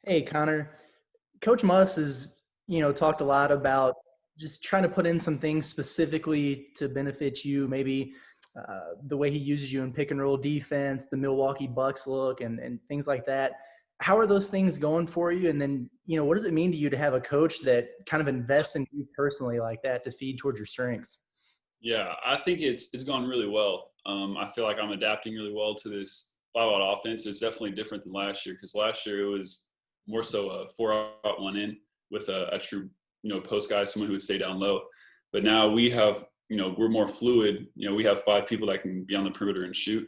Hey, Connor. Coach Muss has, talked a lot about just trying to put in some things specifically to benefit you, maybe the way he uses you in pick and roll defense, the Milwaukee Bucks look, and things like that. How are those things going for you? And then, what does it mean to you to have a coach that kind of invests in you personally like that to feed towards your strengths? Yeah, I think it's gone really well. I feel like I'm adapting really well to this 5-out offense. It's definitely different than last year because last year it was more so a 4-out, 1-in with a true post guy, someone who would stay down low. But now we have we're more fluid. We have 5 people that can be on the perimeter and shoot.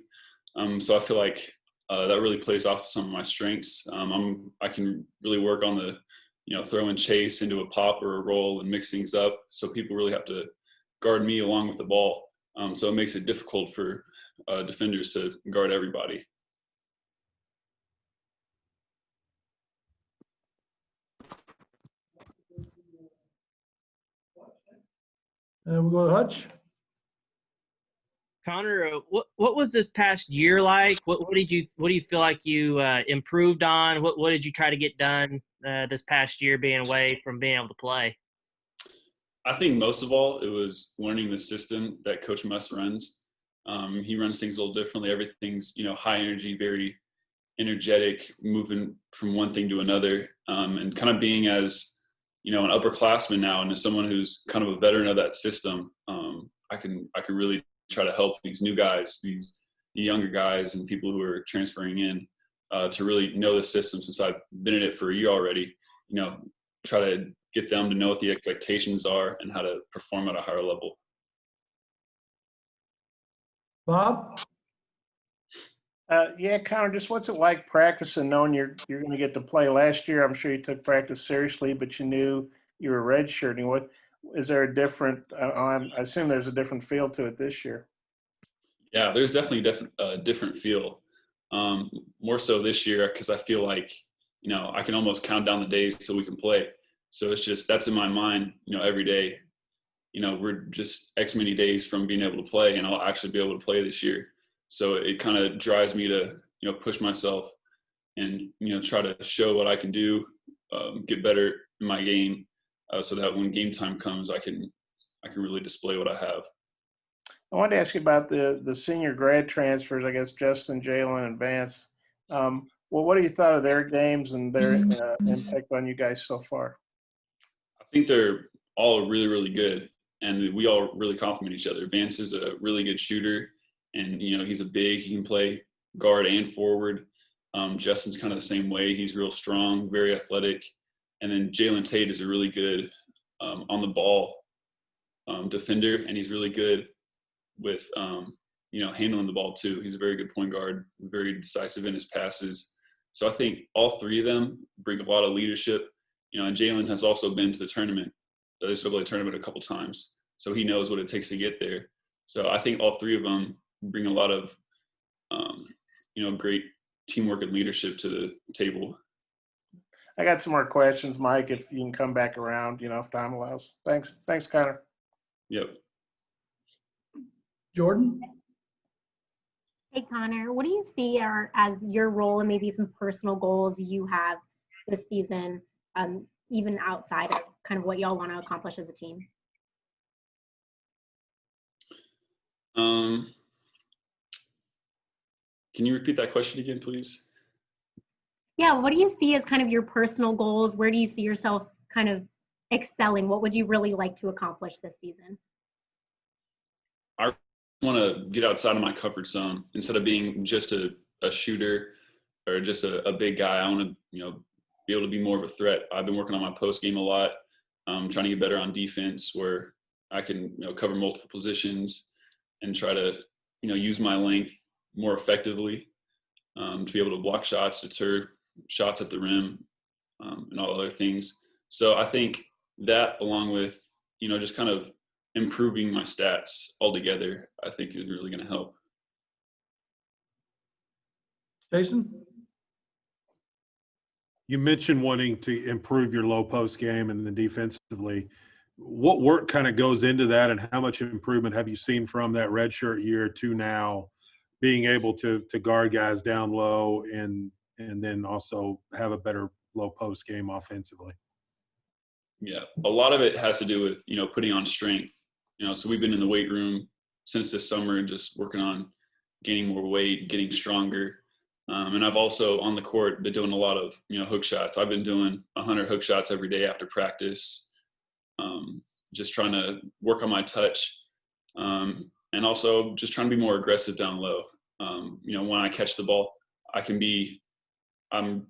So I feel like that really plays off of some of my strengths. I can really work on the throw and chase into a pop or a roll and mix things up. So people really have to guard me along with the ball. So it makes it difficult for defenders to guard everybody. We'll go to Hutch. Connor, what was this past year like? What do you feel like you improved on? What did you try to get done this past year, being away from being able to play? I think most of all, it was learning the system that Coach Muss runs. He runs things a little differently. Everything's high energy, very energetic, moving from one thing to another, and kind of being as an upperclassman now, and as someone who's kind of a veteran of that system, I can really try to help these new guys, these younger guys, and people who are transferring in to really know the system since I've been in it for a year already. Try to get them to know what the expectations are and how to perform at a higher level. Bob? Yeah, Connor, just what's it like practicing, knowing you're going to get to play? Last year, I'm sure you took practice seriously, but you knew you were redshirting. What is there a different? I assume there's a different feel to it this year. Yeah, there's definitely a different feel. More so this year because I feel like I can almost count down the days till we can play. So it's just that's in my mind. Every day. We're just X many days from being able to play, and I'll actually be able to play this year. So it kind of drives me to push myself and try to show what I can do, get better in my game, so that when game time comes, I can really display what I have. I wanted to ask you about the senior grad transfers. I guess Justin, Jalen, and Vance. Well, what have you thought of their games and their impact on you guys so far? I think they're all really, really good, and we all really complement each other. Vance is a really good shooter, and he's he can play guard and forward. Justin's kind of the same way. He's real strong, very athletic, and then Jalen Tate is a really good on the ball defender, and he's really good with handling the ball too. He's a very good point guard, very decisive in his passes. So I think all 3 of them bring a lot of leadership. And Jalen has also been to the tournament, the NCAA tournament, a couple times, so he knows what it takes to get there. So I think all 3 of them bring a lot of great teamwork and leadership to the table. I got some more questions, Mike, if you can come back around, if time allows. Thanks, Connor. Yep. Jordan? Hey, Connor, what do you see as your role and maybe some personal goals you have this season, even outside of kind of what y'all want to accomplish as a team? Can you repeat that question again, please? Yeah, what do you see as kind of your personal goals? Where do you see yourself kind of excelling? What would you really like to accomplish this season? I want to get outside of my comfort zone. Instead of being just a shooter or just a big guy, I want to be able to be more of a threat. I've been working on my post game a lot, trying to get better on defense where I can cover multiple positions and try to use my length more effectively, to be able to block shots, deter shots at the rim, and all other things. So I think that, along with just kind of improving my stats altogether, I think is really going to help. Jason? You mentioned wanting to improve your low post game and then defensively. What work kind of goes into that, and how much improvement have you seen from that redshirt year to now being able to guard guys down low and then also have a better low post game offensively? Yeah, a lot of it has to do with, putting on strength. So we've been in the weight room since this summer, just working on gaining more weight, getting stronger. And I've also on the court been doing a lot of, hook shots. I've been doing 100 hook shots every day after practice, just trying to work on my touch. And also just trying to be more aggressive down low. When I catch the ball, I'm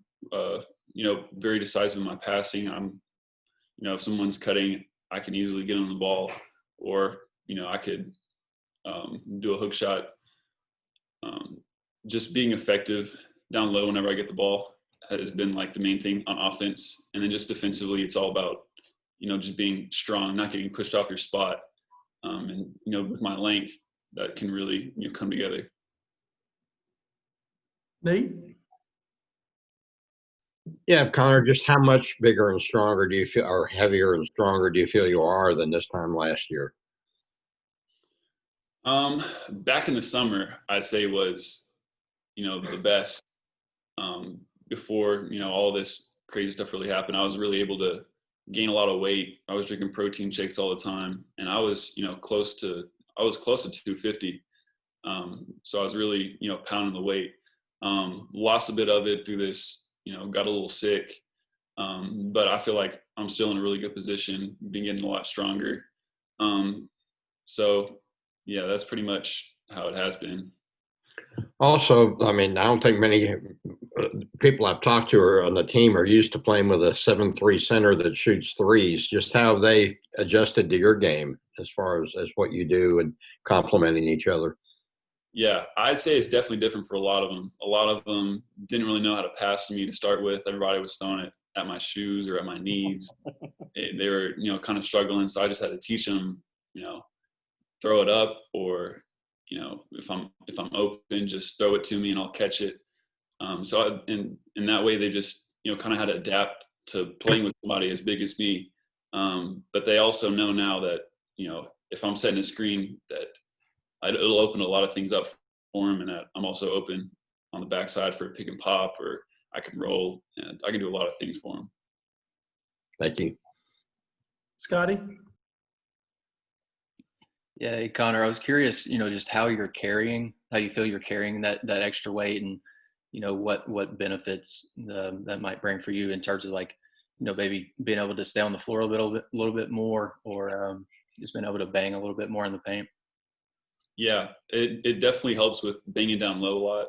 very decisive in my passing. If someone's cutting, I can easily get on the ball, or, I could do a hook shot. Just being effective down low whenever I get the ball has been like the main thing on offense. And then just defensively, it's all about, just being strong, not getting pushed off your spot. And, with my length, that can really, come together. Nate? Yeah, Connor, just how much bigger and stronger do you feel, or heavier and stronger do you feel you are than this time last year? Back in the summer, I'd say was, the best. Before, all this crazy stuff really happened, I was really able to gain a lot of weight. I was drinking protein shakes all the time, and I was, close to 250. So I was really, pounding the weight. Lost a bit of it through this, got a little sick. But I feel like I'm still in a really good position, been getting a lot stronger. So yeah, that's pretty much how it has been. Also, I mean, I don't think many people I've talked to are on the team are used to playing with a 7'3" center that shoots threes. Just how have they adjusted to your game as far as what you do and complementing each other? Yeah, I'd say it's definitely different for a lot of them. A lot of them didn't really know how to pass to me to start with. Everybody was throwing it at my shoes or at my knees. They were, kind of struggling. So I just had to teach them, throw it up, or, if I'm open, just throw it to me and I'll catch it. In that way, they just, kind of had to adapt to playing with somebody as big as me. But they also know now that, if I'm setting a screen, that it'll open a lot of things up for them, and that I'm also open on the backside for a pick and pop, or I can roll, and I can do a lot of things for them. Thank you. Scotty? Yeah, hey, Connor, I was curious, just how you feel you're carrying that extra weight, and, what benefits that might bring for you in terms of maybe being able to stay on the floor a little bit more, or just being able to bang a little bit more in the paint. Yeah, it definitely helps with banging down low a lot,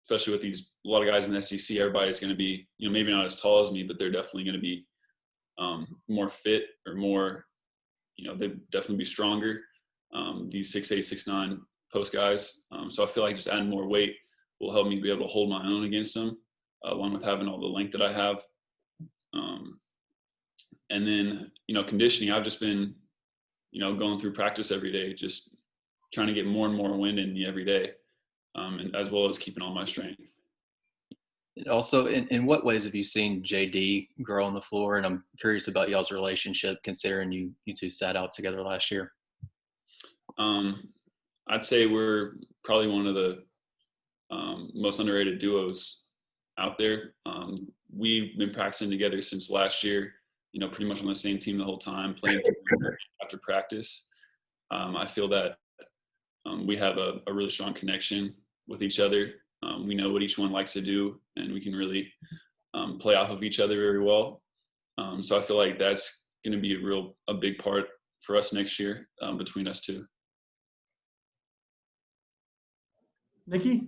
especially with a lot of guys in the SEC. Everybody's going to be, maybe not as tall as me, but they're definitely going to be more fit, or more, they'd definitely be stronger. These 6'8", 6'9" post guys. So I feel like just adding more weight will help me be able to hold my own against them, along with having all the length that I have. And then, conditioning, I've just been, going through practice every day, just trying to get more and more wind in me every day, and as well as keeping all my strength. And also, in what ways have you seen JD grow on the floor? And I'm curious about y'all's relationship, considering you two sat out together last year. I'd say we're probably one of the most underrated duos out there. We've been practicing together since last year, pretty much on the same team the whole time, playing after practice. I feel that we have a really strong connection with each other. We know what each one likes to do, and we can really play off of each other very well. So I feel like that's going to be a big part for us next year, between us two. Nikki?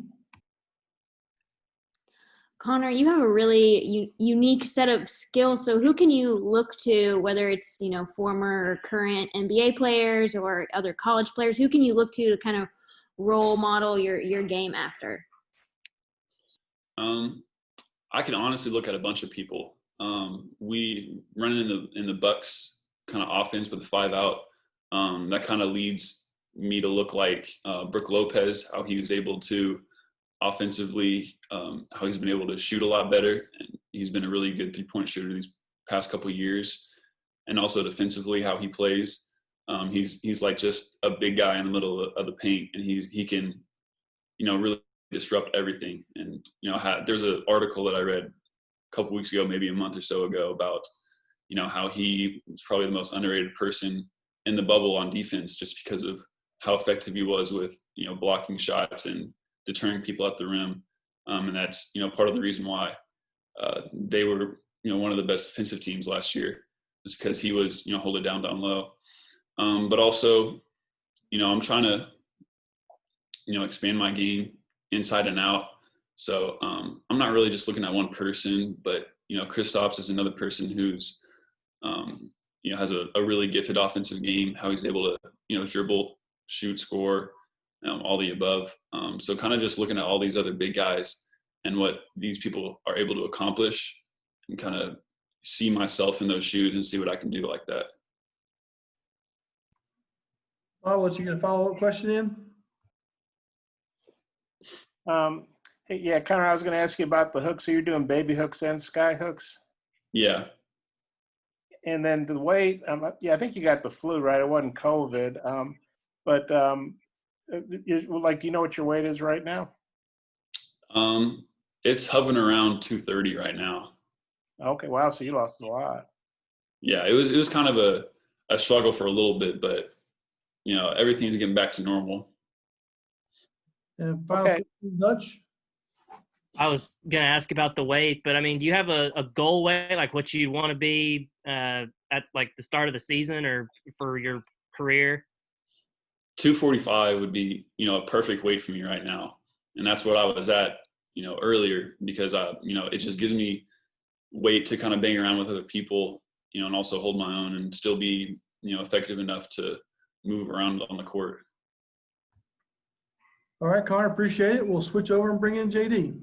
Connor, you have a really unique set of skills. So who can you look to, whether it's, former or current NBA players or other college players, who can you look to kind of role model your game after? I can honestly look at a bunch of people. We run in the Bucks kind of offense with the 5 out. That kind of leads me to look like Brook Lopez, how he was able to offensively, how he's been able to shoot a lot better. And he's been a really good 3-point shooter these past couple of years. And also defensively, how he plays. He's like just a big guy in the middle of the paint, and he can, really disrupt everything. And, there's an article that I read couple weeks ago, maybe a month or so ago, about, you know, how he was probably the most underrated person in the bubble on defense, just because of how effective he was with, you know, blocking shots and deterring people at the rim. And that's, you know, part of the reason why they were, you know, one of the best defensive teams last year, is because he was, you know, hold it down low. But also, you know, I'm trying to, you know, expand my game inside and out. So I'm not really just looking at one person, but, you know, Kristaps is another person who's, you know, has a really gifted offensive game, how he's able to, you know, dribble, shoot, score, all the above. So kind of just looking at all these other big guys and what these people are able to accomplish, and kind of see myself in those shoes and see what I can do like that. What you gonna follow-up question in? Hey, yeah, Connor, I was going to ask you about the hooks. So you're doing baby hooks and sky hooks? Yeah. And then the weight, yeah, I think you got the flu, right? It wasn't COVID. But like, do you know what your weight is right now? It's hovering around 230 right now. Okay, wow. So you lost a lot. Yeah, it was kind of a struggle for a little bit, but, you know, everything's getting back to normal. And final Okay. question, Dutch. I was gonna ask about the weight, but I mean, do you have a goal weight, like what you want to be at like the start of the season or for your career? 245 would be, you know, a perfect weight for me right now. And that's what I was at, you know, earlier, because you know, it just gives me weight to kind of bang around with other people, you know, and also hold my own and still be, you know, effective enough to move around on the court. All right, Connor, appreciate it. We'll switch over and bring in JD.